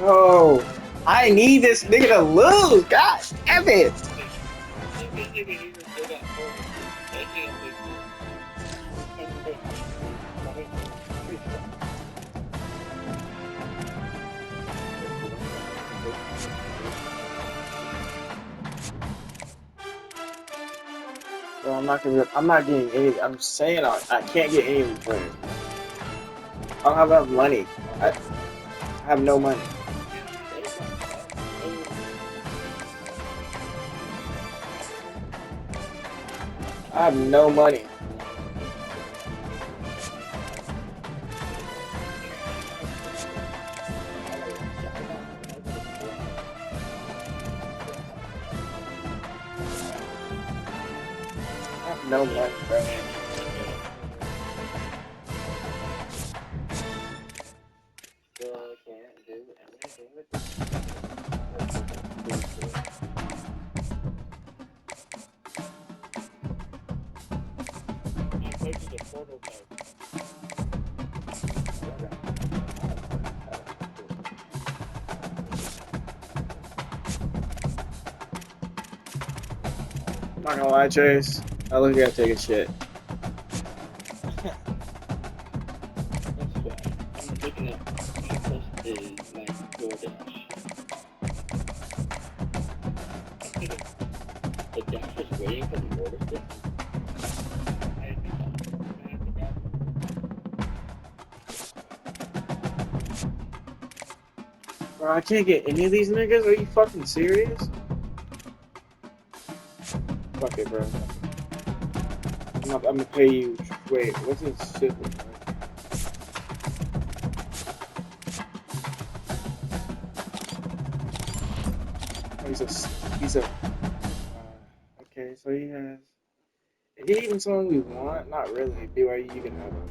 Bro, I need this nigga to lose. God damn it. This nigga even still got four. That shit don't make sense. Bro, I'm not getting any. I'm saying I can't get any of these players. I don't have enough money. I have no money. I have no money. I have no money, bro. I'm not gonna lie, Chase. I look at take a shit. That's why I'm looking at my post is like DoorDash. I think the dash is waiting for the order still. I didn't think that. I forgot. Bro, I can't get any of these niggas. Are you fucking serious? Fuck it, bro. I'm gonna pay you. Wait, what's this shit look like? Oh, okay, so he has. Is he even someone we want? Not really. BYU, you can have him.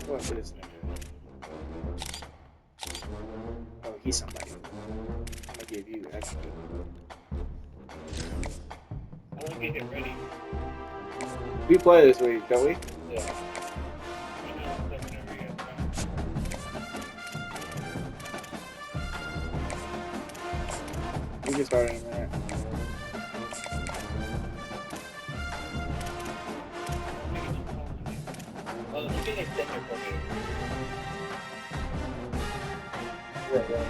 What is this nigga? Oh, he's somebody. I'm gonna give you extra. I want to get him ready. We play this week, don't we? Yeah. I know. Like whenever you have time. We can start in a minute. Oh, you can extend it for me. Yeah.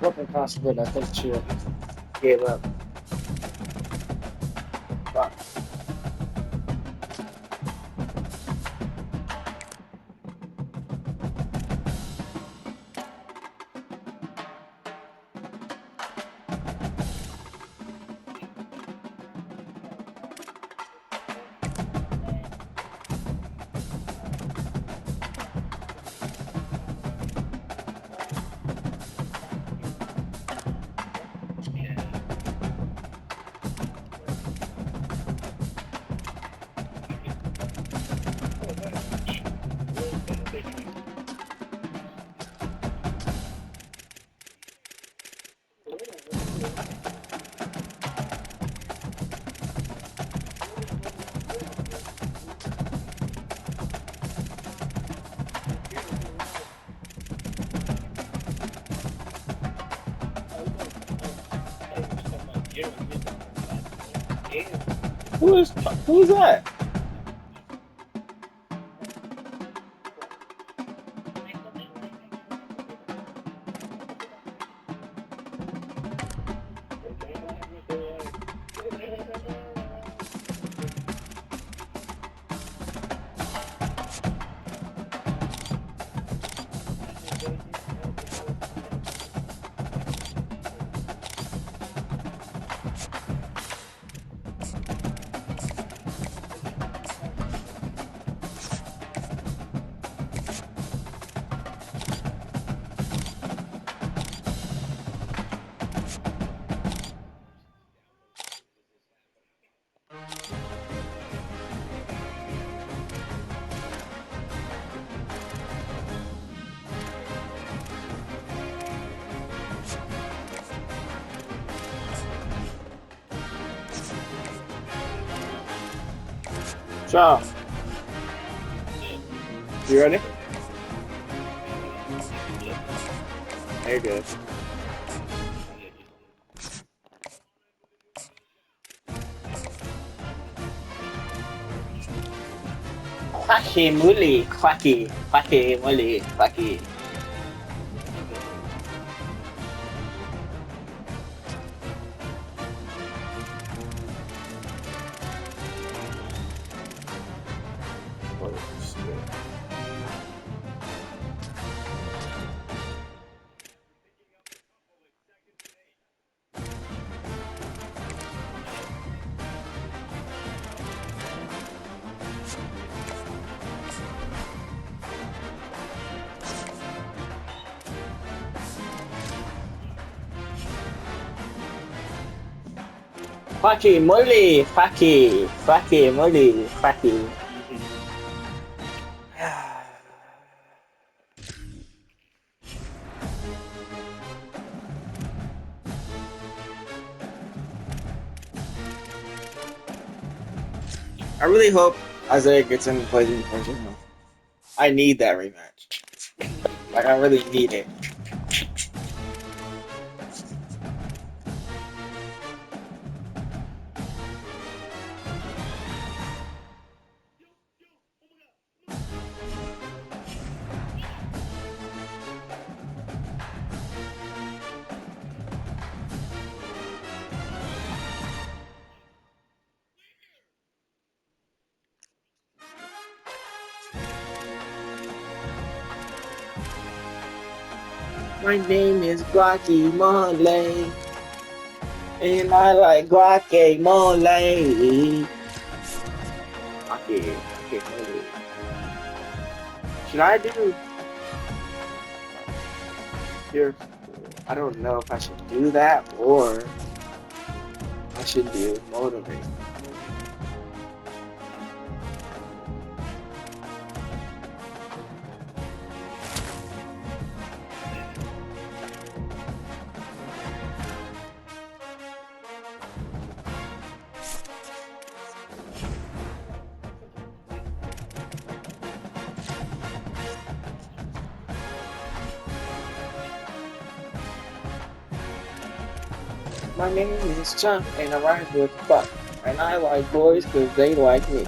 wasn't possible. I think she gave up. Fuck. Who's that? Sean, you ready? You're good. Quacky mully, quacky, quacky mully, quacky. Quacky mully, quacky, quacky mully, quacky. I really hope Isaiah gets in and plays in the first round. I need that rematch. Like, I really need it. My name is Guacamole, and I like guacamole. Guacamole. Should I do here? I don't know if I should do that or I should do motivate. My name is Chuck, and I ride with Buck, and I like boys because they like me.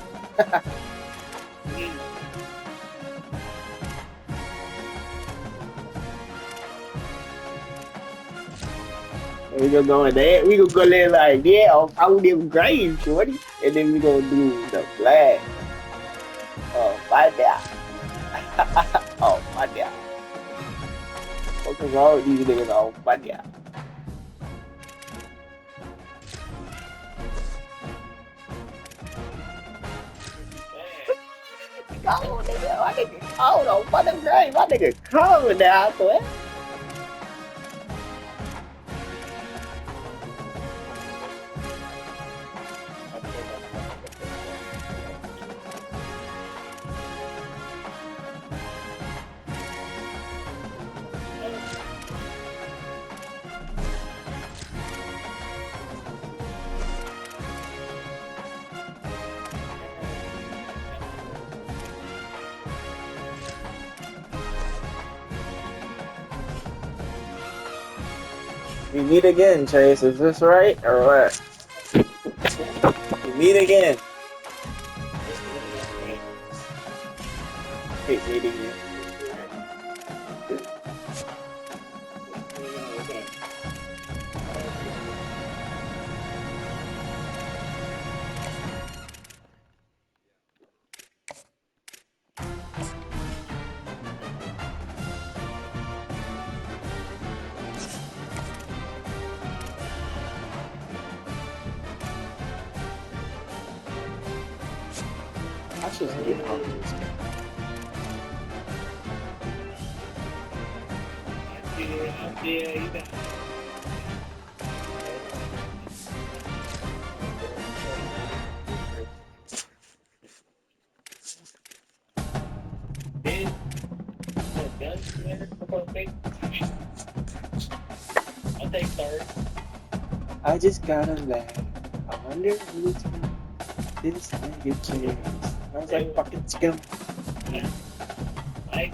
We gonna go in there. We gonna go there like, yeah, on them graves, shorty. And then we gonna do the flag. Oh, my God. Oh, my God. What's wrong with these niggas? Oh, my God. Cold, nigga. My nigga cold on fucking grave. My nigga cold now, boy. We meet again, Chase. Is this right or what? We meet again. Hate meeting you. I should get off this game. Yeah, you got Ben, I'll take third. I just gotta laugh. I wonder who's this nigga Chase. I was like, fucking scum. Like,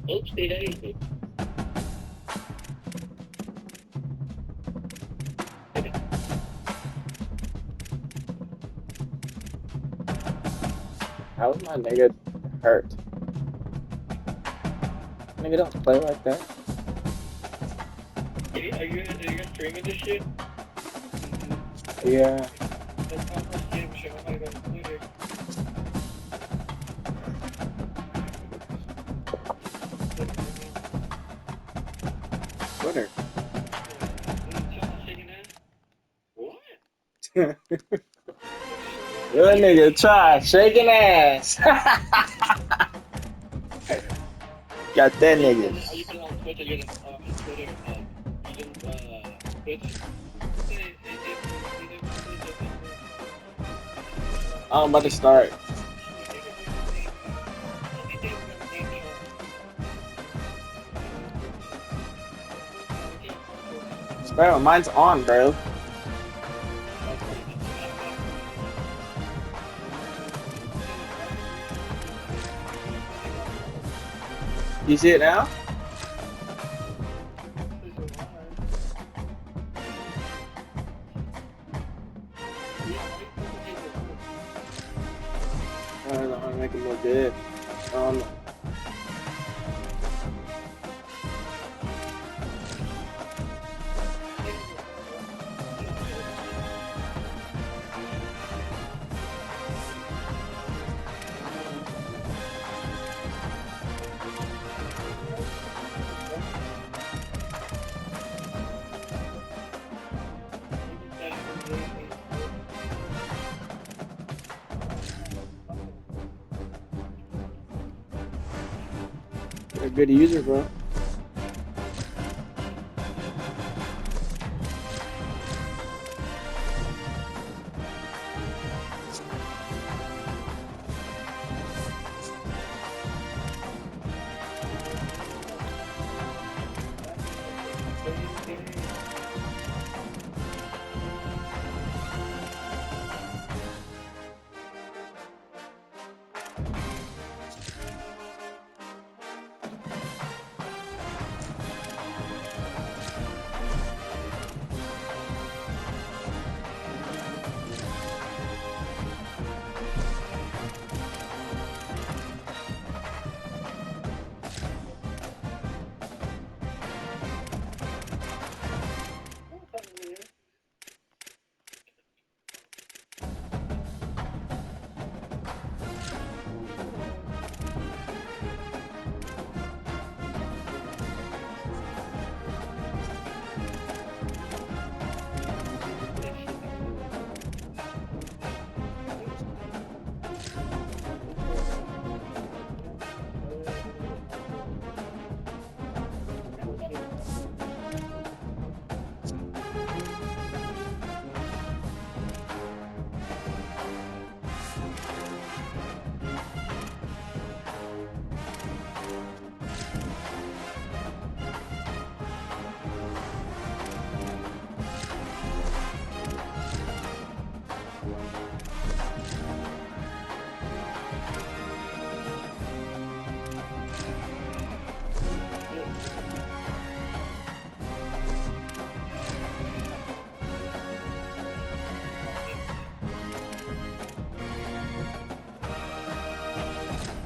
oops, they dated. How is my nigga hurt? Nigga don't play like that. Are you streaming this shit? Yeah. That's how much game show I got included. Twitter. What? That nigga try shaking ass. Got that nigga. Are you been on Twitch? Are you on Twitter? You Twitch? I'm about to start. Bro, mine's on, bro. You see it now? I don't know how to make it more good. You're a good user, bro.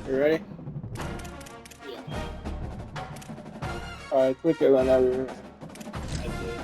You ready? Yeah, Alright, click it whenever. I did.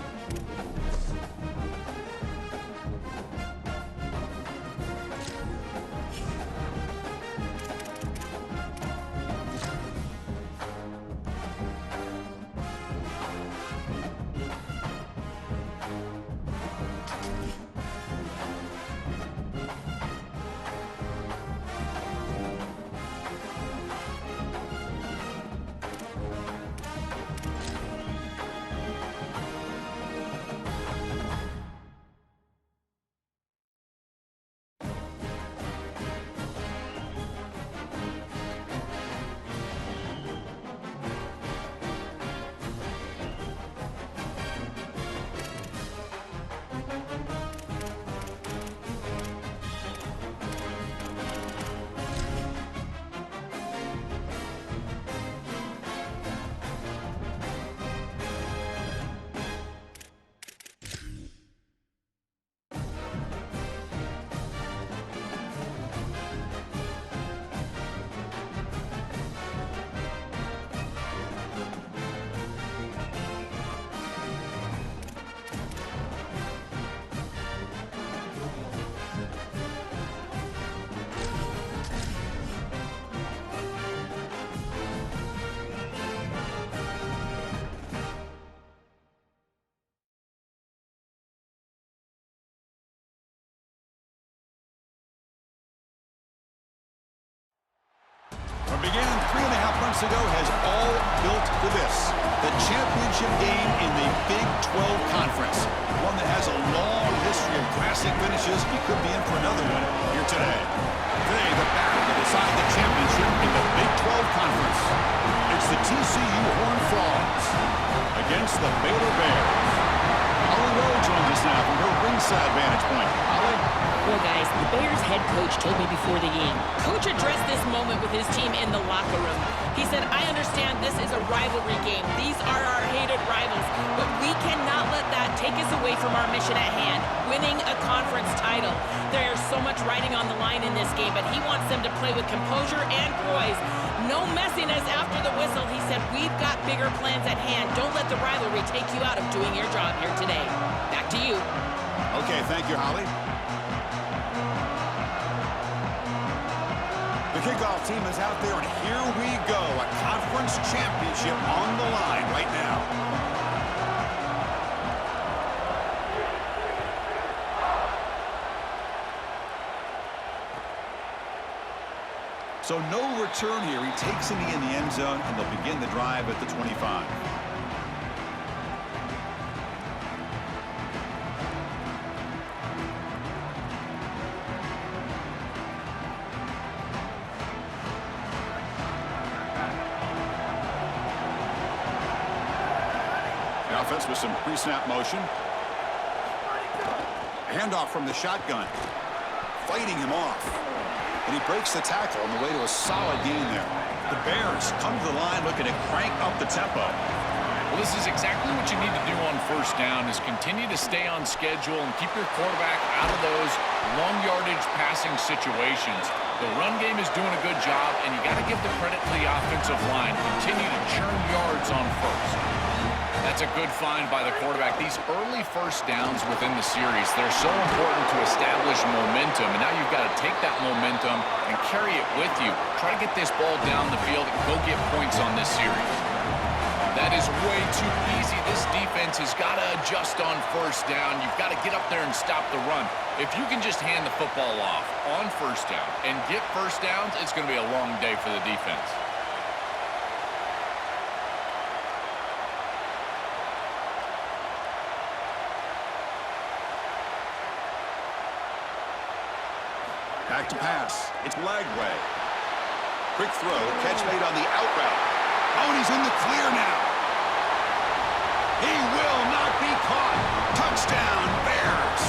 What began 3.5 months ago has all built to this. The championship game in the Big 12 Conference. One that has a long history of classic finishes. You could be in for another one here today. Today, the battle to decide the championship in the Big 12 Conference. It's the TCU Horned Frogs against the Baylor Bears. Holly Rowe joins us now from her ringside vantage point. Holly? Well, guys, the Bears head coach told me before the game. Coach addressed this moment with his team in the locker room. He said, I understand this is a rivalry game. These are our hated rivals, but we cannot let that take us away from our mission at hand, winning a conference title. There's so much riding on the line in this game, but he wants them to play with composure and poise. No messiness after the whistle. He said, we've got bigger plans at hand. Don't let the rivalry take you out of doing your job here today. Back to you. Okay, thank you, Holly. The kickoff team is out there, and here we go. A conference championship on the line right now. So no return here. He takes it in the end zone, and they'll begin the drive at the 25. Offense with some pre-snap motion. Handoff from the shotgun. Fighting him off. And he breaks the tackle on the way to a solid gain there. The Bears come to the line looking to crank up the tempo. Well, this is exactly what you need to do on first down is continue to stay on schedule and keep your quarterback out of those long yardage passing situations. The run game is doing a good job, and you got to give the credit to the offensive line. Continue to churn yards on first. That's a good find by the quarterback. These early first downs within the series, they're so important to establish momentum. And now you've got to take that momentum and carry it with you. Try to get this ball down the field and go get points on this series. That is way too easy. This defense has got to adjust on first down. You've got to get up there and stop the run. If you can just hand the football off on first down and get first downs, it's going to be a long day for the defense. Back to pass. It's Lagway. Quick throw. Catch made on the out route. Oh, and he's in the clear now. He will not be caught. Touchdown, Bears.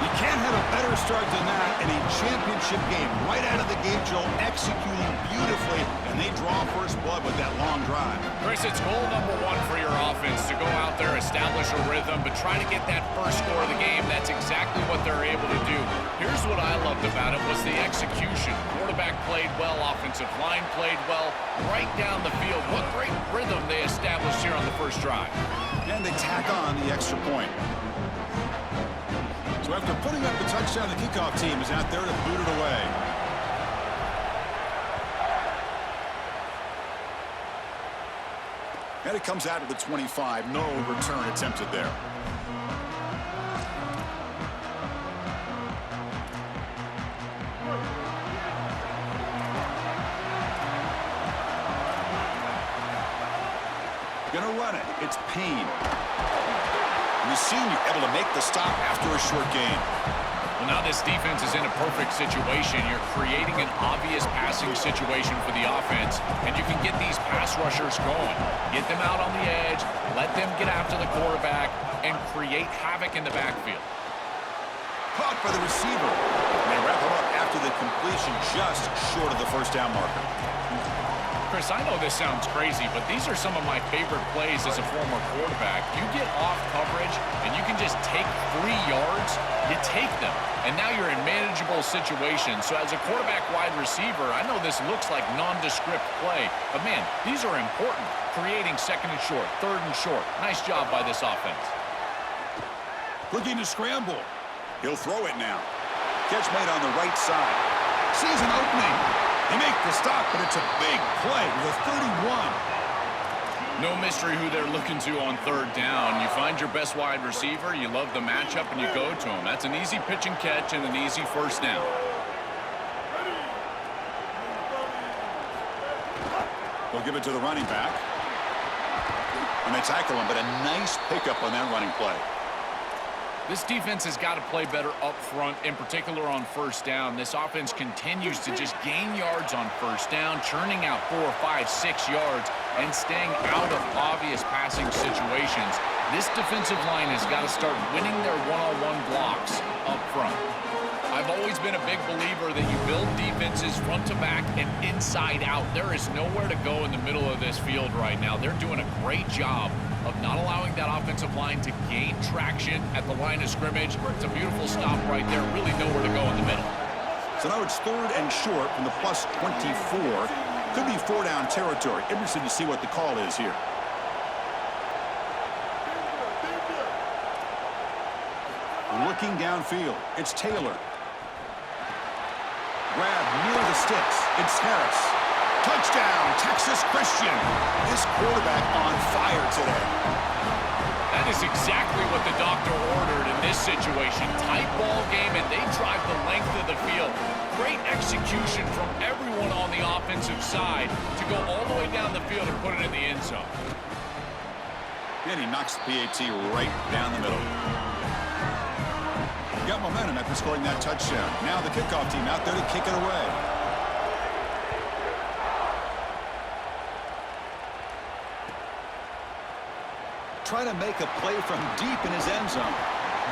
You can't have a better start than that in a championship game. Right out of the gate, Joe, executing beautifully, and they draw first blood with that long drive. Chris, it's goal #1 for your offense to go out there, establish a rhythm, but try to get that first score of the game. That's exactly exactly what they're able to do. Here's what I loved about it was the execution. Quarterback played well, offensive line played well, right down the field. What great rhythm they established here on the first drive. And they tack on the extra point. So after putting up the touchdown, the kickoff team is out there to boot it away. And it comes out of the 25. No return attempted there. Gonna run it. It's Payne. And the senior able to make the stop after a short gain. Well, now this defense is in a perfect situation. You're creating an obvious passing situation for the offense, and you can get these pass rushers going. Get them out on the edge, let them get after the quarterback, and create havoc in the backfield. Caught by the receiver. And they wrap him up after the completion just short of the first down marker. Chris, I know this sounds crazy, but these are some of my favorite plays as a former quarterback. You get off coverage, and you can just take 3 yards. You take them, and now you're in manageable situations. So as a quarterback wide receiver, I know this looks like nondescript play, but, man, these are important. Creating second and short, third and short. Nice job by this offense. Looking to scramble. He'll throw it now. Catch made on the right side. Sees an opening. They make the stop, but it's a big play with a 31. No mystery who they're looking to on third down. You find your best wide receiver, you love the matchup, and you go to him. That's an easy pitch and catch and an easy first down. They'll give it to the running back. And they tackle him, but a nice pickup on that running play. This defense has got to play better up front, in particular on first down. This offense continues to just gain yards on first down, churning out 4, 5, 6 yards, and staying out of obvious passing situations. This defensive line has got to start winning their one-on-one blocks up front. I've always been a big believer that you build defenses front to back and inside out. There is nowhere to go in the middle of this field right now. They're doing a great job of not allowing that offensive line to gain traction at the line of scrimmage. It's a beautiful stop right there. Really nowhere to go in the middle. So now it's third and short from the plus 24. Could be 4-down territory. Interested to see what the call is here. Looking downfield. It's Taylor. Grab near the sticks. It's Harris. Touchdown, Texas Christian. This quarterback on fire today. That is exactly what the doctor ordered in this situation. Tight ball game, and they drive the length of the field. Great execution from everyone on the offensive side to go all the way down the field and put it in the end zone. And he knocks the PAT right down the middle. Got momentum after scoring that touchdown. Now the kickoff team out there to kick it away. Trying to make a play from deep in his end zone.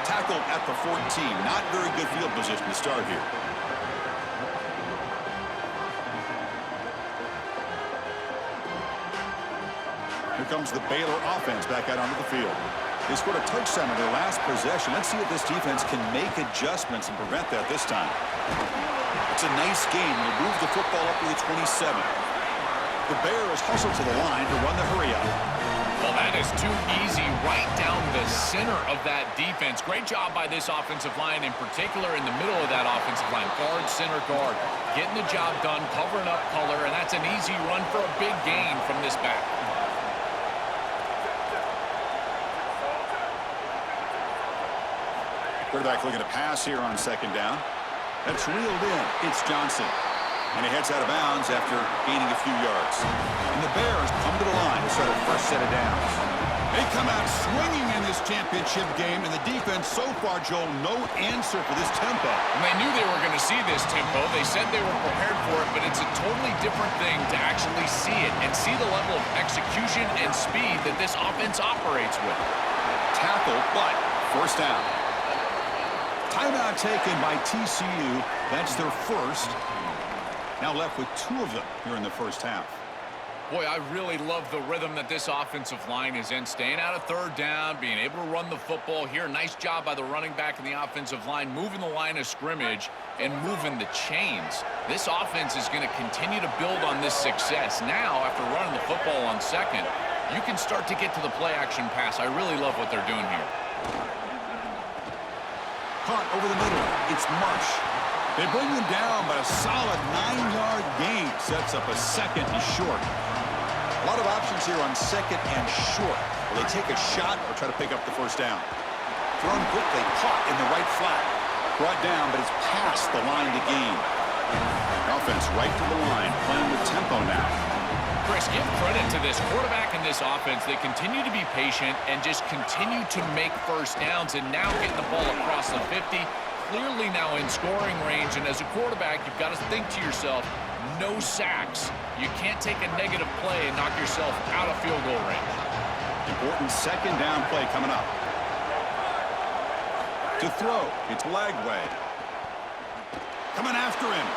Tackled at the 14. Not very good field position to start here. Here comes the Baylor offense back out onto the field. They scored a touchdown on their last possession. Let's see if this defense can make adjustments and prevent that this time. It's a nice game. They move the football up to the 27. The Bears hustle to the line to run the hurry-up. Well, that is too easy right down the center of that defense. Great job by this offensive line, in particular in the middle of that offensive line. Guard, center, guard. Getting the job done, covering up color, and that's an easy run for a big gain from this back. Quarterback looking to pass here on second down. That's reeled in. It's Johnson. And he heads out of bounds after gaining a few yards. And the Bears come to the line to start a first set of downs. They come out swinging in this championship game, and the defense so far, Joel, no answer for this tempo. And they knew they were going to see this tempo. They said they were prepared for it, but it's a totally different thing to actually see it and see the level of execution and speed that this offense operates with. Tackle, but first down. Timeout taken by TCU. That's their first. Now left with 2 of them here in the first half. Boy, I really love the rhythm that this offensive line is in. Staying out of third down, being able to run the football here. Nice job by the running back and the offensive line, moving the line of scrimmage and moving the chains. This offense is going to continue to build on this success. Now, after running the football on second, you can start to get to the play-action pass. I really love what they're doing here. Caught over the middle. It's Marsh. They bring them down, but a solid 9-yard gain sets up a second and short. A lot of options here on second and short. Will they take a shot or try to pick up the first down? Thrown quickly, caught in the right flat. Brought down, but it's past the line to gain. Offense right to the line, playing with tempo now. Chris, give credit to this quarterback and this offense. They continue to be patient and just continue to make first downs, and now getting the ball across the 50. Clearly now in scoring range, and as a quarterback, you've got to think to yourself, no sacks. You can't take a negative play and knock yourself out of field goal range. Important second down play coming up. To throw, it's Lagway. Coming after him.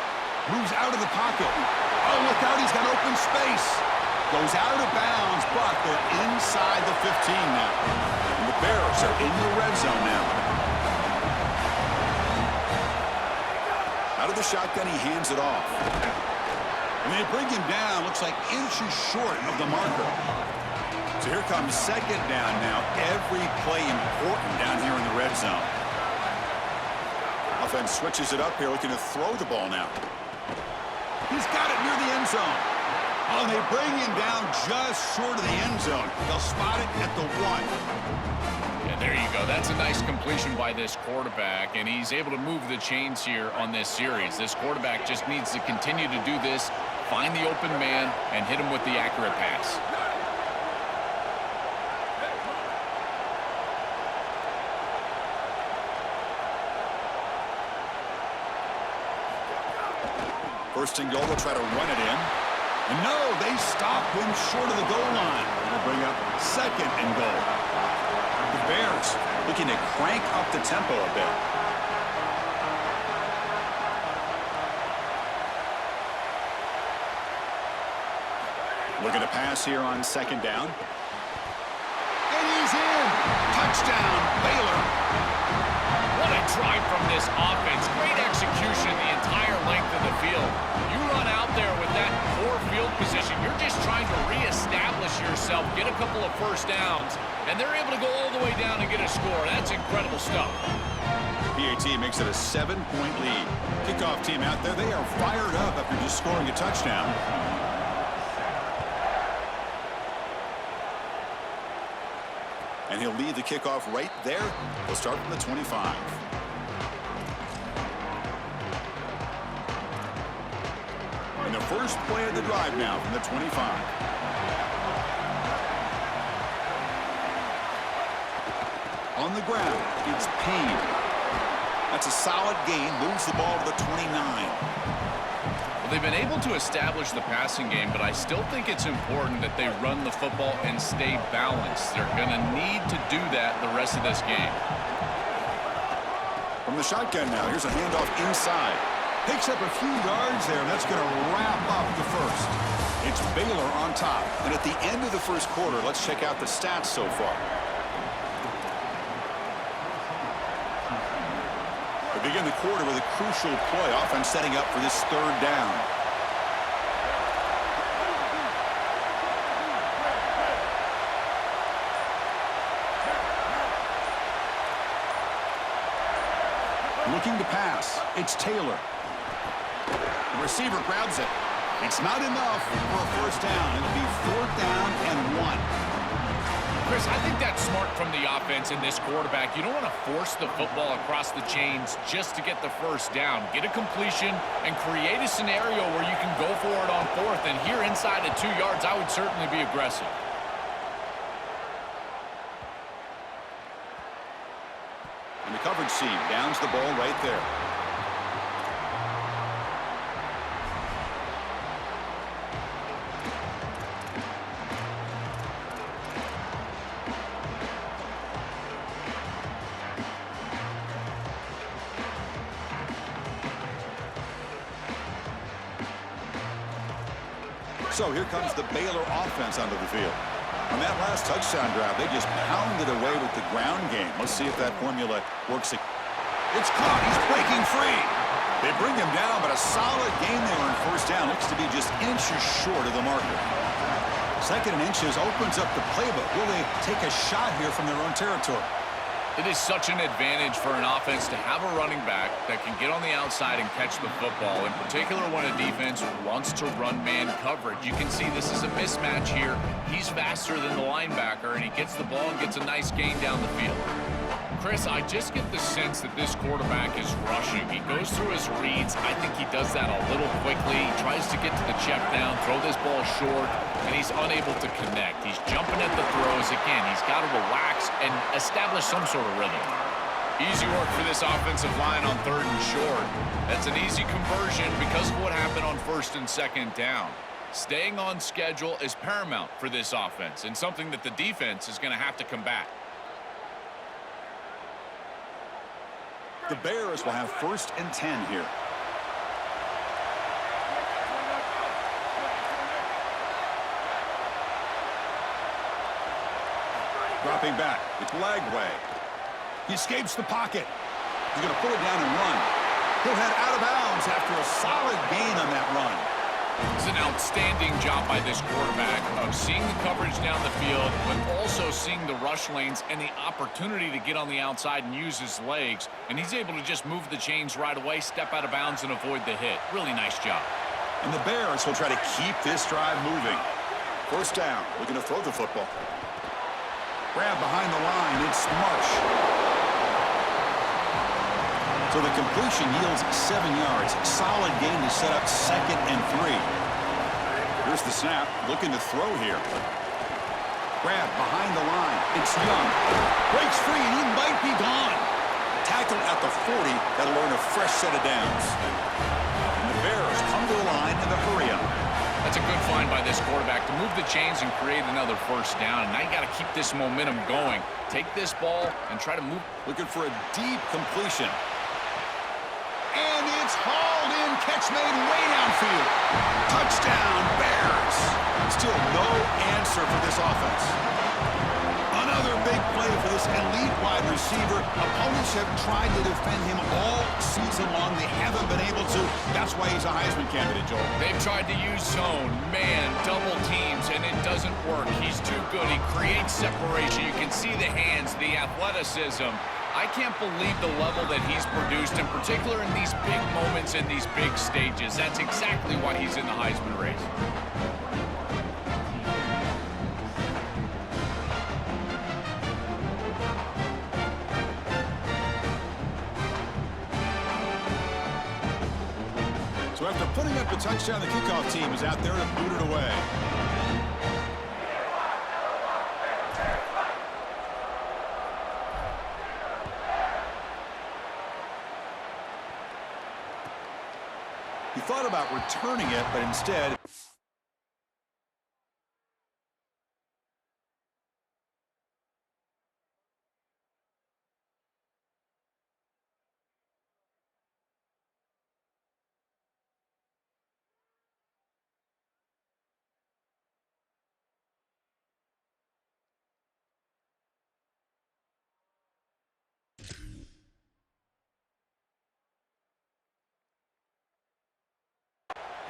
Moves out of the pocket. Oh, look out, he's got open space. Goes out of bounds, but they're inside the 15 now. And the Bears are in the red zone now. Out of the shotgun, he hands it off. And they bring him down, looks like inches short of the marker. So here comes second down now. Every play important down here in the red zone. Offense switches it up here, looking to throw the ball now. He's got it near the end zone. Oh, and they bring him down just short of the end zone. They'll spot it at the 1. And there you go. That's a nice completion by this quarterback, and he's able to move the chains here on this series. This quarterback just needs to continue to do this, find the open man, and hit him with the accurate pass. First and goal, they'll try to run it in. And no, they stop him short of the goal line. They'll bring up second and goal. The Bears looking to crank up the tempo a bit. Looking to pass here on second down. And he's in. Touchdown, Baylor. What a drive from this offense. Great execution the entire length of the field. You run out there with that poor field position. You're just trying to reestablish yourself, get a couple of first downs, and they're able to go all the way down and get a score. That's incredible stuff. PAT makes it a 7-point lead. Kickoff team out there, they are fired up after just scoring a touchdown. And he'll lead the kickoff right there. We'll start from the 25. And the first play of the drive now from the 25. On the ground, it's Payne. That's a solid gain. Moves the ball to the 29. Well, they've been able to establish the passing game, but I still think it's important that they run the football and stay balanced. They're going to need to do that the rest of this game. From the shotgun now, here's a handoff inside. Picks up a few yards there, and that's going to wrap up the first. It's Baylor on top. And at the end of the first quarter, let's check out the stats so far. We begin the quarter with a crucial play. Offense setting up for this third down. Looking to pass. It's Taylor. The receiver grabs it. It's not enough for a first down. It'll be fourth down and 1. Chris, I think that's smart from the offense and this quarterback. You don't want to force the football across the chains just to get the first down. Get a completion and create a scenario where you can go for it on fourth. And here inside of 2 yards, I would certainly be aggressive. And the coverage seam downs the ball right there. So here comes the Baylor offense onto the field. On that last touchdown drive, they just pounded away with the ground game. Let's see if that formula works. It's caught. He's breaking free. They bring him down, but a solid gain there on first down. Looks to be just inches short of the marker. Second and inches opens up the playbook. Will they take a shot here from their own territory? It is such an advantage for an offense to have a running back that can get on the outside and catch the football, in particular when a defense wants to run man coverage. You can see this is a mismatch here. He's faster than the linebacker, and he gets the ball and gets a nice gain down the field. Chris, I just get the sense that this quarterback is rushing. He goes through his reads. I think he does that a little quickly. He tries to get to the check down, throw this ball short, and he's unable to connect. He's jumping at the throws. Again, he's got to relax and establish some sort of rhythm. Easy work for this offensive line on 3rd and short. That's an easy conversion because of what happened on 1st and 2nd down. Staying on schedule is paramount for this offense and something that the defense is going to have to combat. The Bears will have 1st and 10 here. Dropping back, it's Lagway. He escapes the pocket. He's going to pull it down and run. He'll head out of bounds after a solid gain on that run. It's an outstanding job by this quarterback of seeing the coverage down the field, but also seeing the rush lanes and the opportunity to get on the outside and use his legs. And he's able to just move the chains right away, step out of bounds, and avoid the hit. Really nice job. And the Bears will try to keep this drive moving. 1st down, looking to throw the football. Grab behind the line, it's Marsh. So the completion yields 7 yards. Solid gain to set up 2nd and 3. Here's the snap, looking to throw here. Grab behind the line. It's Young. Breaks free, and he might be gone. Tackled at the 40. That'll earn a fresh set of downs. And the Bears come to the line in the hurry-up. That's a good find by this quarterback to move the chains and create another 1st down. And now you got to keep this momentum going. Take this ball and try to move. Looking for a deep completion. And it's hauled in, catch made way downfield. Touchdown, Bears. Still no answer for this offense. Another big play for this elite wide receiver. Opponents have tried to defend him all season long. They haven't been able to. That's why he's a Heisman candidate, Joel. They've tried to use zone, man, double teams, and it doesn't work. He's too good. He creates separation. You can see the hands, the athleticism. I can't believe the level that he's produced, in particular in these big moments and these big stages. That's exactly why he's in the Heisman race. So after putting up the touchdown, the kickoff team is out there to boot it away. He thought about returning it, but instead...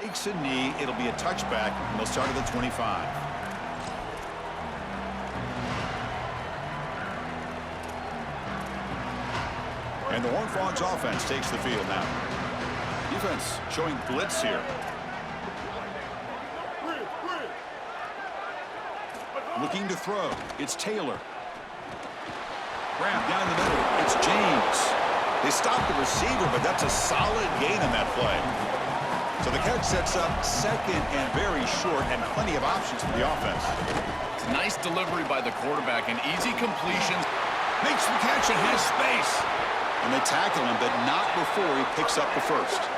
takes a knee. It'll be a touchback, and they'll start at the 25. And the Horned Frogs offense takes the field now. Defense showing blitz here. Looking to throw. It's Taylor. Grab down the middle. It's James. They stop the receiver, but that's a solid gain on that play. So the catch sets up 2nd and very short, and plenty of options for the offense. It's a nice delivery by the quarterback, an easy completion. Makes the catch and has space. And they tackle him, but not before he picks up the 1st.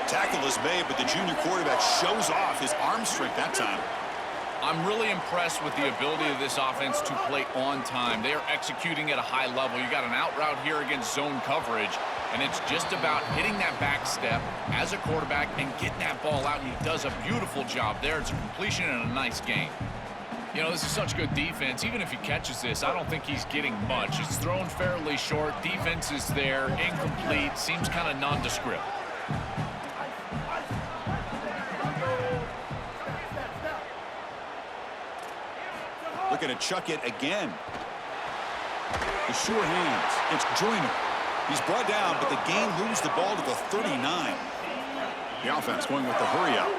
Tackle is made, but the junior quarterback shows off his arm strength that time. I'm really impressed with the ability of this offense to play on time. They are executing at a high level. You got an out route here against zone coverage, and it's just about hitting that back step as a quarterback and getting that ball out, and he does a beautiful job there. It's a completion and a nice game. You know, this is such good defense. Even if he catches this, I don't think he's getting much. It's thrown fairly short. Defense is there, incomplete, seems kind of nondescript. Looking to chuck it again. The sure hands. It's Joyner. He's brought down, but the gain moves the ball to the 39. The offense going with the hurry out.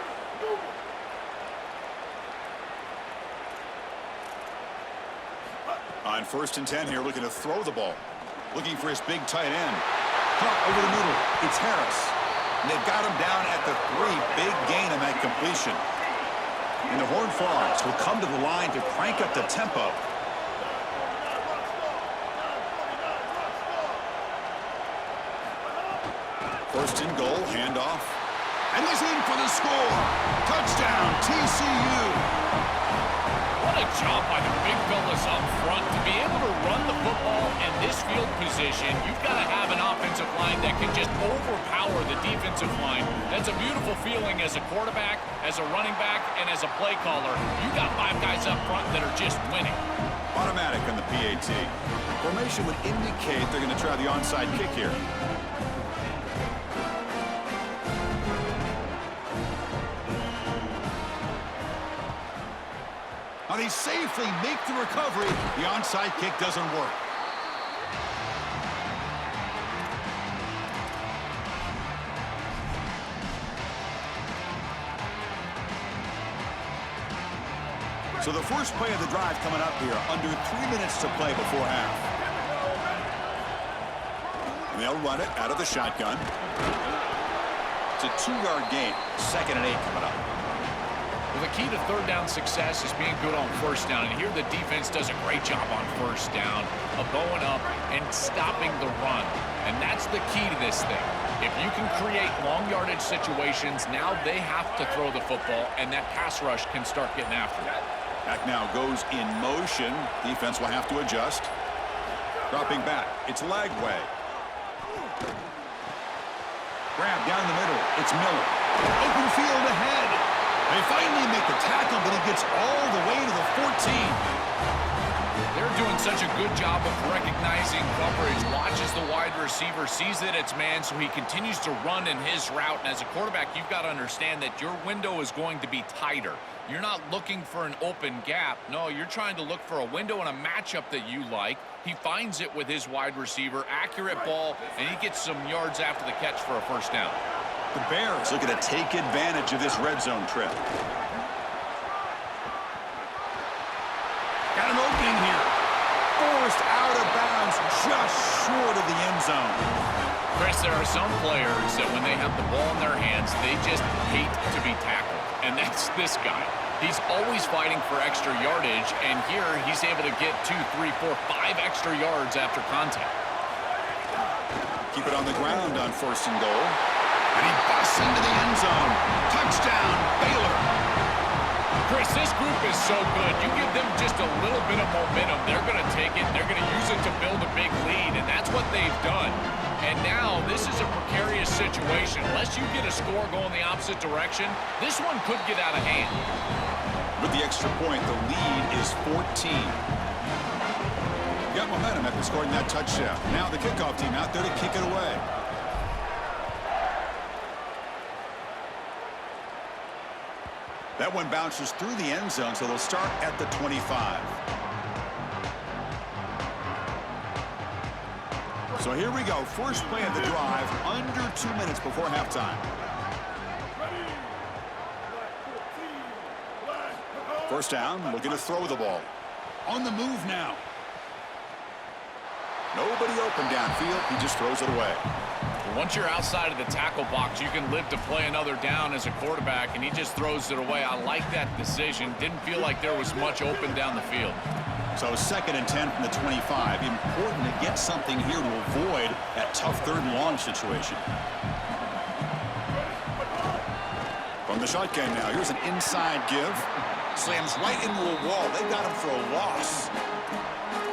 On 1st and 10 here, looking to throw the ball. Looking for his big tight end. Caught over the middle. It's Harris. And they've got him down at the 3. Big gain on that completion. And the Horned Frogs will come to the line to crank up the tempo. First and goal, handoff. And he's in for the score. Touchdown, TCU. What a job by the big fellas up front. To be able to run the football in this field position, you've got to have an offensive line that can just overpower the defensive line. That's a beautiful feeling as a quarterback, as a running back, and as a play caller. You got 5 guys up front that are just winning. Automatic on the PAT. Formation would indicate they're going to try the onside kick here. Now they safely make the recovery. The onside kick doesn't work. So the first play of the drive coming up here, under 3 minutes to play before half. And they'll run it out of the shotgun. It's a 2-yard gain. 2nd and 8 coming up. Well, the key to third down success is being good on first down. And here the defense does a great job on first down of going up and stopping the run. And that's the key to this thing. If you can create long yardage situations, now they have to throw the football, and that pass rush can start getting after it. Back now goes in motion. Defense will have to adjust. Dropping back. It's Lagway. Grab down the middle. It's Miller. Open field ahead. They finally make the tackle, but he gets all the way to the 14. They're doing such a good job of recognizing coverage. Watches the wide receiver, sees that it's man, so he continues to run in his route. And as a quarterback, you've got to understand that your window is going to be tighter. You're not looking for an open gap. No, you're trying to look for a window and a matchup that you like. He finds it with his wide receiver. Accurate ball, and he gets some yards after the catch for a first down. The Bears looking to take advantage of this red zone trip. Got an opening here. Forced out of bounds just short of the end zone. Chris, there are some players that when they have the ball in their hands, they just hate to be tackled. And that's this guy. He's always fighting for extra yardage, and here he's able to get 2, 3, 4, 5 extra yards after contact. Keep it on the ground on 1st and goal. And he busts into the end zone. Touchdown, Baylor. Chris, this group is so good. You give them just a little bit of momentum, they're going to take it, they're going to use it to build a big lead, and that's what they've done. And now this is a precarious situation. Unless you get a score going the opposite direction, this one could get out of hand. With the extra point, the lead is 14. Got momentum after scoring that touchdown. Now the kickoff team out there to kick it away. That one bounces through the end zone, so they'll start at the 25. So here we go. First play of the drive, under 2 minutes before halftime. First down, looking to throw the ball. On the move now. Nobody open downfield. He just throws it away. Once you're outside of the tackle box, you can live to play another down as a quarterback, and he just throws it away. I like that decision. Didn't feel like there was much open down the field. So 2nd and 10 from the 25. Important to get something here to avoid that tough 3rd and long situation. From the shotgun now, here's an inside give. Slams right into a wall. They got him for a loss.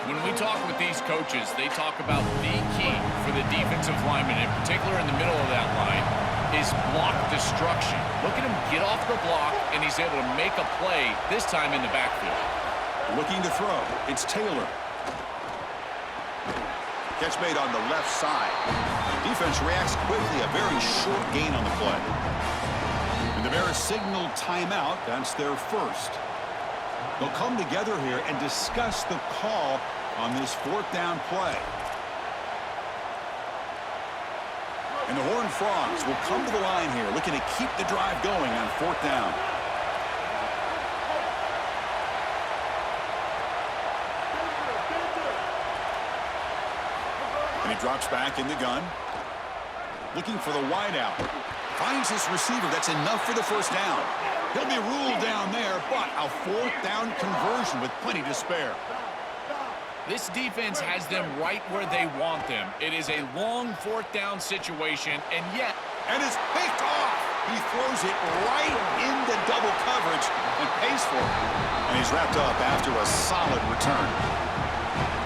When we talk with these coaches, they talk about the key for the defensive lineman, in particular in the middle of that line, is block destruction. Look at him get off the block, and he's able to make a play, this time in the backfield. Looking to throw. It's Taylor. Catch made on the left side. Defense reacts quickly. A very short gain on the play. And the Bears signal timeout. That's their first. They'll come together here and discuss the call on this fourth down play. And the Horned Frogs will come to the line here, looking to keep the drive going on fourth down. And he drops back in the gun. Looking for the wideout. Finds his receiver. That's enough for the first down. He'll be ruled down there, but a fourth down conversion with plenty to spare. This defense has them right where they want them. It is a long fourth down situation, and yet... And it's picked off. He throws it right into double coverage and pays for it. And he's wrapped up after a solid return.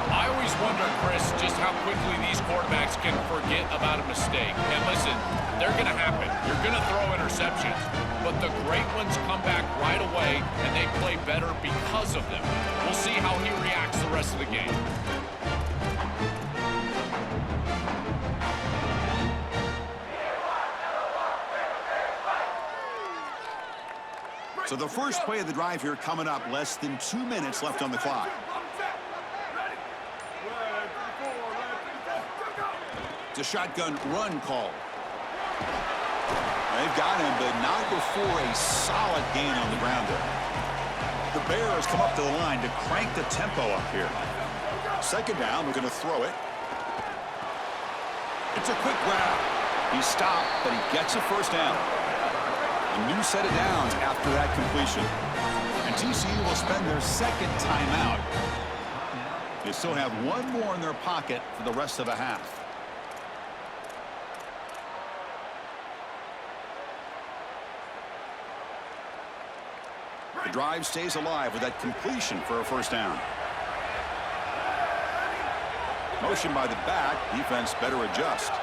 I always wonder, Chris, just how quickly these quarterbacks can forget about a mistake. And listen, they're going to happen. You're going to throw interceptions. But the great ones come back right away, and they play better because of them. We'll see how he reacts the rest of the game. So the first play of the drive here coming up. Less than 2 minutes left on the clock. It's a shotgun run call. They've got him, but not before a solid gain on the ground there. The Bears come up to the line to crank the tempo up here. Second down, we're going to throw it. It's a quick grab. He stopped, but he gets a first down. A new set of downs after that completion. And TCU will spend their second timeout. They still have one more in their pocket for the rest of the half. The drive stays alive with that completion for a first down. Motion by the back. Defense better adjust.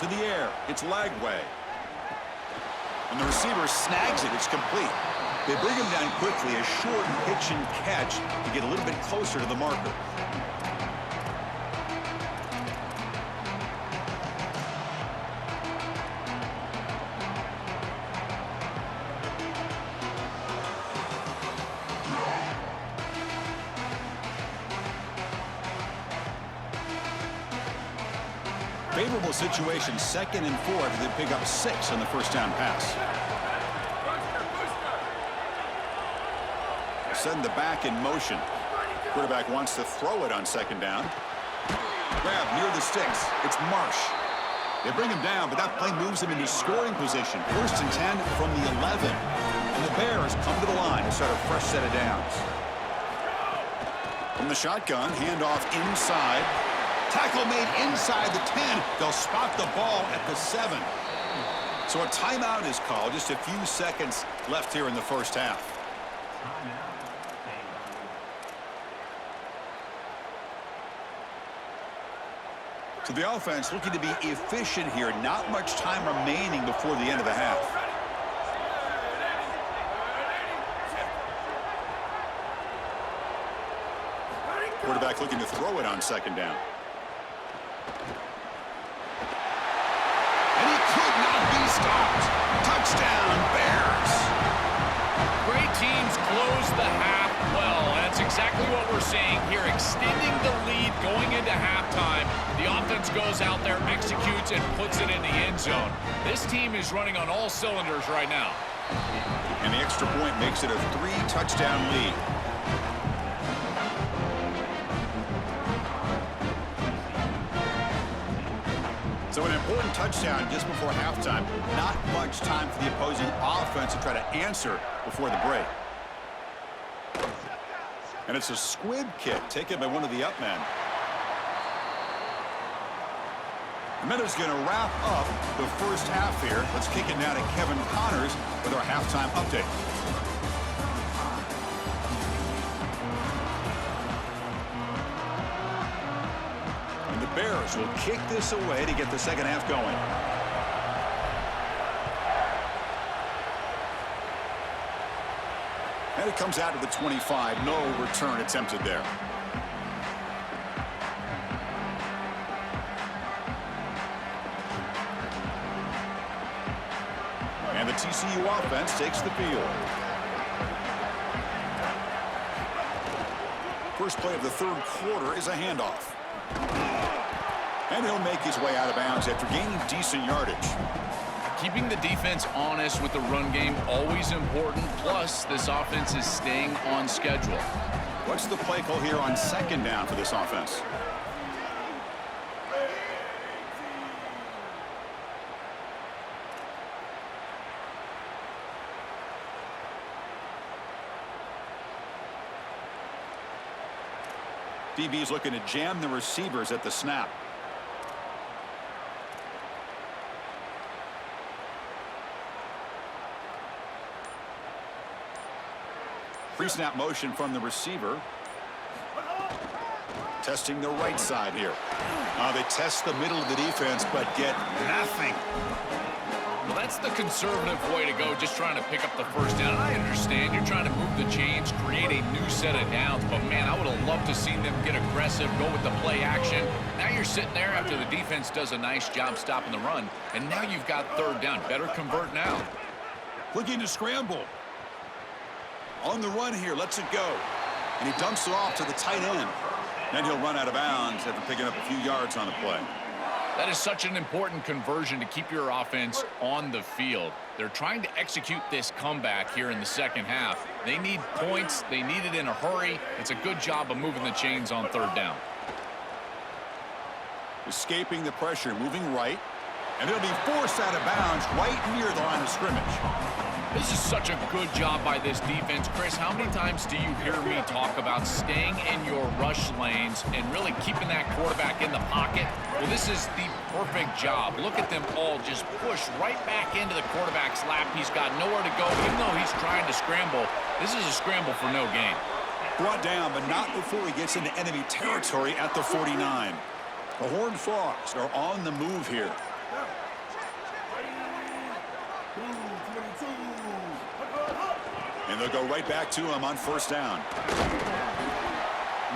To the air. It's Lagway. And the receiver snags it. It's complete. They bring him down quickly. A short pitch and catch to get a little bit closer to the marker. Favorable situation, 2nd and 4 after they pick up 6 on the first down pass. Send the back in motion. Quarterback wants to throw it on second down. Grab near the sticks. It's Marsh. They bring him down, but that play moves him into scoring position. 1st and 10 from the 11. And the Bears come to the line to start a fresh set of downs. From the shotgun, handoff inside. Tackle made inside the 10. They'll spot the ball at the 7. So a timeout is called. Just a few seconds left here in the first half. So the offense looking to be efficient here. Not much time remaining before the end of the half. Quarterback looking to throw it on second down. And he could not be stopped. Touchdown, Bears. Great teams close the half well. That's exactly what we're seeing here, extending the lead going into halftime. The offense goes out there, executes, and puts it in the end zone. This team is running on all cylinders right now. And the extra point makes it a 3-touchdown lead. So an important touchdown just before halftime. Not much time for the opposing offense to try to answer before the break. And it's a squib kick taken by one of the up men. And that is going to wrap up the first half here. Let's kick it now to Kevin Connors with our halftime update. Bears will kick this away to get the second half going. And it comes out to the 25. No return attempted there. And the TCU offense takes the field. First play of the third quarter is a handoff. And he'll make his way out of bounds after gaining decent yardage. Keeping the defense honest with the run game, always important. Plus, this offense is staying on schedule. What's the play call here on second down for this offense? DB's looking to jam the receivers at the snap. Pre-snap motion from the receiver. Testing the right side here. They test the middle of the defense, but get nothing. Well, that's the conservative way to go, just trying to pick up the first down. I understand you're trying to move the chains, create a new set of downs, but man, I would have loved to see them get aggressive, go with the play action. Now you're sitting there after the defense does a nice job stopping the run, and now you've got third down. Better convert now. Looking to scramble. On the run here, lets it go. And he dumps it off to the tight end. Then he'll run out of bounds after picking up a few yards on the play. That is such an important conversion to keep your offense on the field. They're trying to execute this comeback here in the second half. They need points. They need it in a hurry. It's a good job of moving the chains on third down. Escaping the pressure, moving right. And he'll be forced out of bounds right near the line of scrimmage. This is such a good job by this defense. Chris, how many times do you hear me talk about staying in your rush lanes and really keeping that quarterback in the pocket? Well, this is the perfect job. Look at them all just push right back into the quarterback's lap. He's got nowhere to go. Even though he's trying to scramble, this is a scramble for no gain. Brought down, but not before he gets into enemy territory at the 49. The Horned Frogs are on the move here. And they'll go right back to him on first down.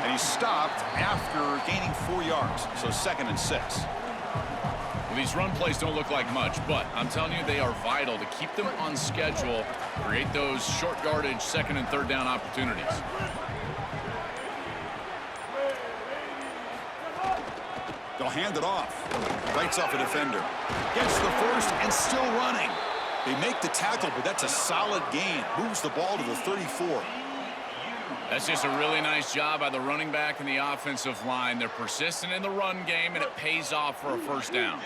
And he stopped after gaining 4 yards, so 2nd and 6. Well, these run plays don't look like much, but I'm telling you, they are vital to keep them on schedule, create those short yardage 2nd and 3rd down opportunities. They'll hand it off. Bites off a defender. Gets the first and still running. They make the tackle, but that's a solid gain. Moves the ball to the 34. That's just a really nice job by the running back and the offensive line. They're persistent in the run game, and it pays off for a first down.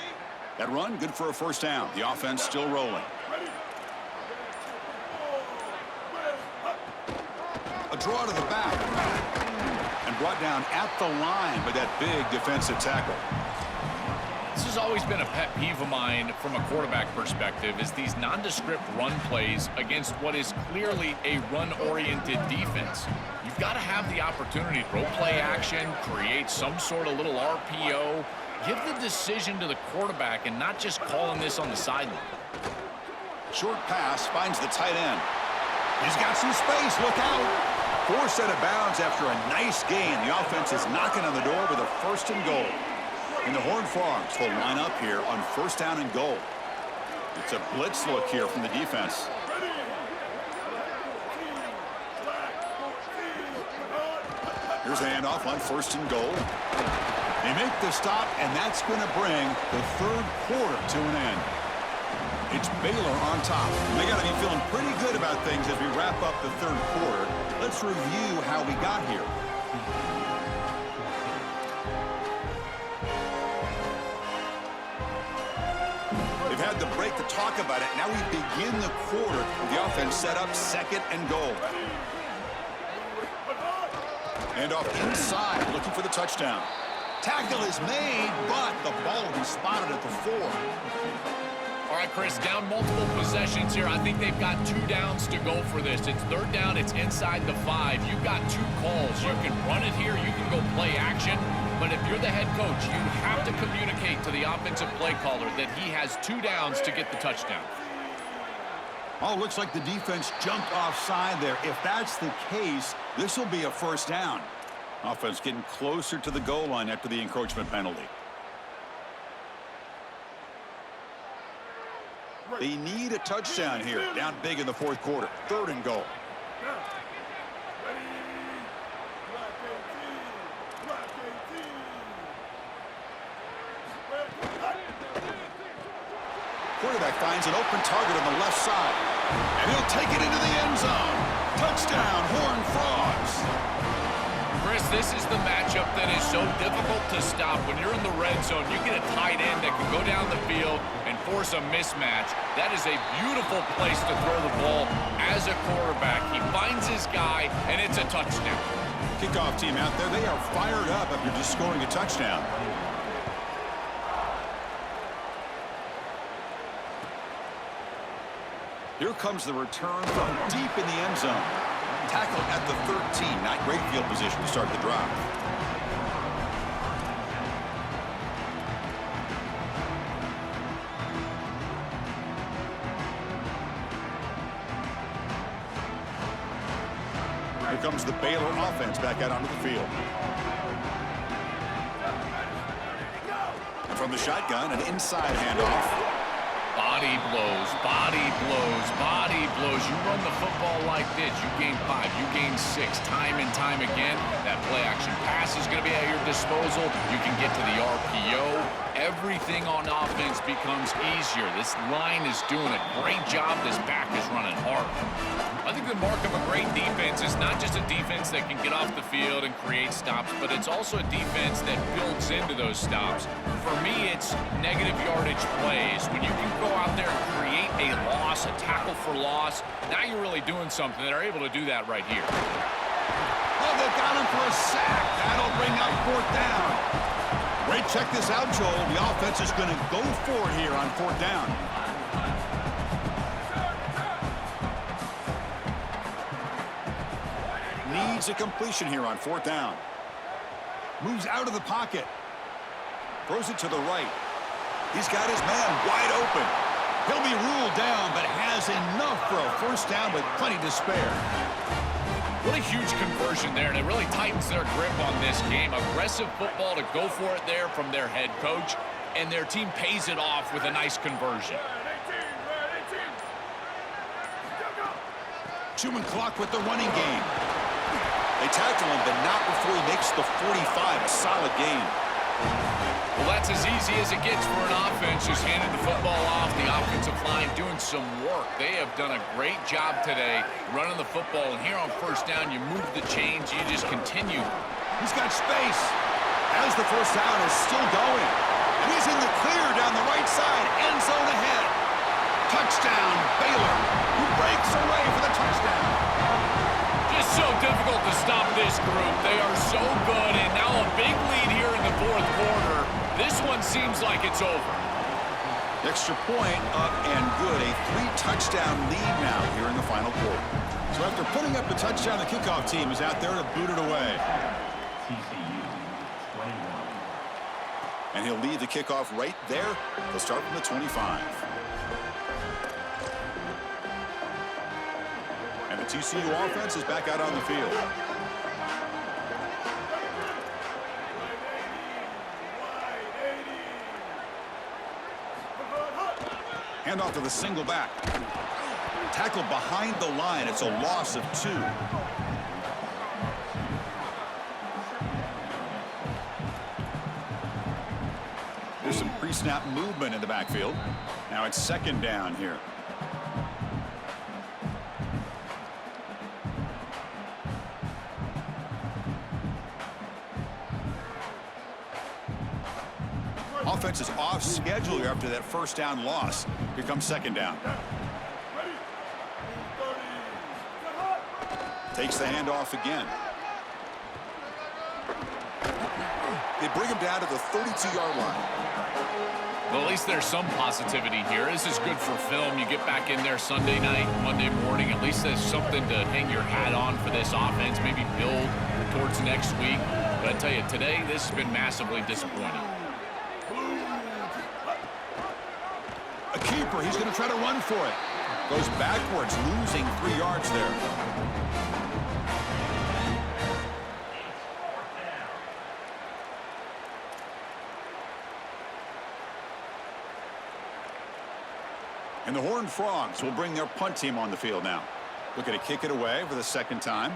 That run, good for a first down. The offense still rolling. A draw to the back. And brought down at the line by that big defensive tackle. This has always been a pet peeve of mine from a quarterback perspective, is these nondescript run plays against what is clearly a run-oriented defense. You've got to have the opportunity to throw play action, create some sort of little RPO, give the decision to the quarterback and not just calling this on the sideline. Short pass finds the tight end. He's got some space. Look out. Forced out of bounds after a nice gain. The offense is knocking on the door with a 1st and goal. And the Horned Frogs will line up here on 1st down and goal. It's a blitz look here from the defense. Here's the handoff on 1st and goal. They make the stop, and that's going to bring the 3rd quarter to an end. It's Baylor on top. They got to be feeling pretty good about things as we wrap up the 3rd quarter. Let's review how we got here. They've had the break to talk about it. Now we begin the quarter with the offense set up 2nd and goal. And off inside, looking for the touchdown. Tackle is made, but the ball will be spotted at the 4. All right, Chris, down multiple possessions here. I think they've got 2 downs to go for this. It's 3rd down. It's inside the 5. You've got 2 calls. You can run it here. You can go play action. But if you're the head coach, you have to communicate to the offensive play caller that he has 2 downs to get the touchdown. Oh, looks like the defense jumped offside there. If that's the case, this will be a 1st down. Offense getting closer to the goal line after the encroachment penalty. They need a touchdown here. Down big in the 4th quarter. 3rd and goal. Quarterback finds an open target on the left side. And he'll take it into the end zone. Touchdown, Horned Frogs. Chris, this is the matchup that is so difficult to stop. When you're in the red zone, you get a tight end that can go down the field and force a mismatch. That is a beautiful place to throw the ball as a quarterback. He finds his guy, and it's a touchdown. Kickoff team out there, they are fired up after just scoring a touchdown. Here comes the return from deep in the end zone. Tackle at the 13. Not great field position to start the drive. Here comes the Baylor offense back out onto the field. From the shotgun, an inside handoff. Body blows, body blows, body blows. You run the football like this, you gain 5, you gain 6, time and time again. That play action pass is going to be at your disposal. You can get to the RPO. Everything on offense becomes easier. This line is doing a great job. This back is running hard. I think the mark of a great defense is not just a defense that can get off the field and create stops, but it's also a defense that builds into those stops. For me, it's negative yardage plays. When you can go out there and create a loss, a tackle for loss, now you're really doing something. They're able to do that right here. Oh, they got him for a sack. That'll bring up 4th down. Great, check this out, Joel. The offense is going to go for it here on 4th down. Needs a completion here on 4th down. Moves out of the pocket. Throws it to the right. He's got his man wide open. He'll be ruled down, but has enough for a 1st down with plenty to spare. What a huge conversion there, and it really tightens their grip on this game. Aggressive football to go for it there from their head coach, and their team pays it off with a nice conversion. Chewing clock with the running game. They tackle him, but not before he makes the 45. A solid game. Well, that's as easy as it gets for an offense who's handed the football off. The offensive line doing some work. They have done a great job today running the football. And here on 1st down, you move the chains. You just continue. He's got space. As the 1st down is still going. And he's in the clear down the right side. End zone ahead. Touchdown, Baylor, who breaks away for the touchdown. Just so difficult to stop this group. They are so good. And now a big lead here in the 4th quarter. This one seems like it's over. Extra point up and good. A 3-touchdown lead now here in the final quarter. So after putting up the touchdown, the kickoff team is out there to boot it away. And he'll lead the kickoff right there. They'll start from the 25. And the TCU offense is back out on the field. Handoff to the single back. Tackled behind the line. It's a loss of 2. There's some pre-snap movement in the backfield. Now it's 2nd down here. Offense is off schedule here after that 1st down loss. Here comes 2nd down. Takes the handoff again. They bring him down to the 32-yard line. Well, at least there's some positivity here. This is good for film. You get back in there Sunday night, Monday morning. At least there's something to hang your hat on for this offense, maybe build towards next week. But I tell you, today, this has been massively disappointing. A keeper. He's going to try to run for it. Goes backwards, losing 3 yards there. And the Horned Frogs will bring their punt team on the field now. Looking to kick it away for the second time.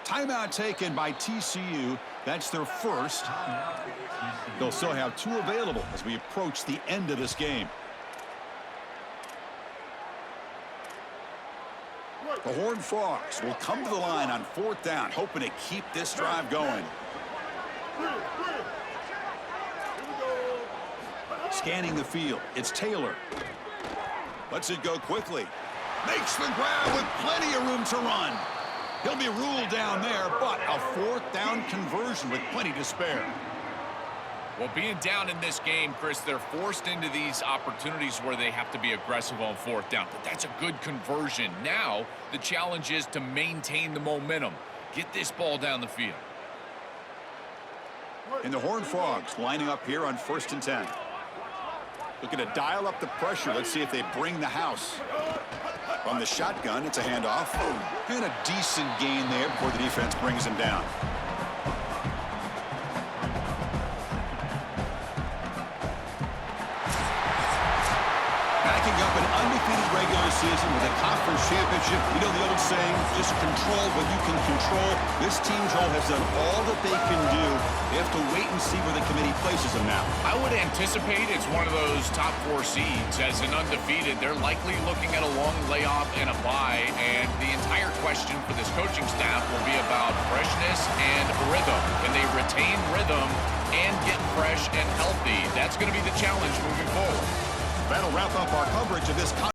Timeout taken by TCU. That's their first. They'll still have 2 available as we approach the end of this game. The Horned Frogs will come to the line on 4th down, hoping to keep this drive going. Scanning the field, it's Taylor. Lets it go quickly. Makes the grab with plenty of room to run. He'll be ruled down there, but a 4th down conversion with plenty to spare. Well, being down in this game, Chris, they're forced into these opportunities where they have to be aggressive on 4th down. But that's a good conversion. Now, the challenge is to maintain the momentum. Get this ball down the field. And the Horned Frogs lining up here on 1st and 10. Looking to dial up the pressure. Let's see if they bring the house. From the shotgun, it's a handoff. And a decent gain there before the defense brings him down. Backing up an undefeated regular season with a conference championship. You know the old saying, just control what you can control. This team, Joel, has done all that they can do. They have to wait and see where the committee places them now. I would anticipate it's one of those top 4 seeds. As an undefeated, they're likely looking at a long layoff and a bye. And the entire question for this coaching staff will be about freshness and rhythm. Can they retain rhythm and get fresh and healthy? That's going to be the challenge moving forward. That'll wrap up our coverage of this